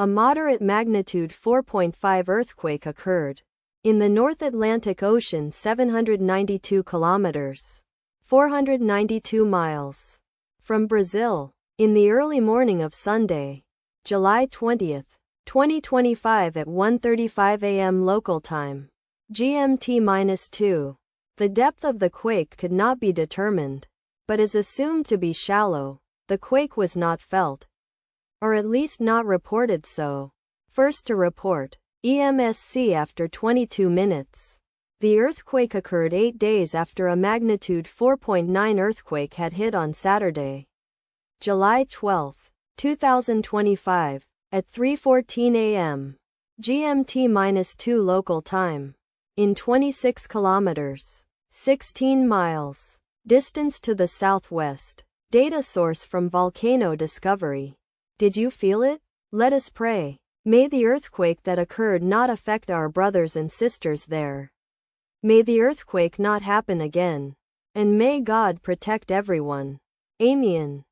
A moderate magnitude 4.5 earthquake occurred in the North Atlantic Ocean 792 kilometers 492 miles from Brazil in the early morning of Sunday, July 20, 2025 at 1:35 a.m. local time, GMT-2. The depth of the quake could not be determined, but is assumed to be shallow. The quake was not felt, or at least not reported so. First to report, EMSC after 22 minutes. The earthquake occurred 8 days after a magnitude 4.9 earthquake had hit on Saturday, July 12, 2025, at 3:14 a.m. GMT-2 local time, in 26 kilometers, 16 miles, distance to the southwest. Data source from Volcano Discovery. Did you feel it? Let us pray. May the earthquake that occurred not affect our brothers and sisters there. May the earthquake not happen again. And may God protect everyone. Amen.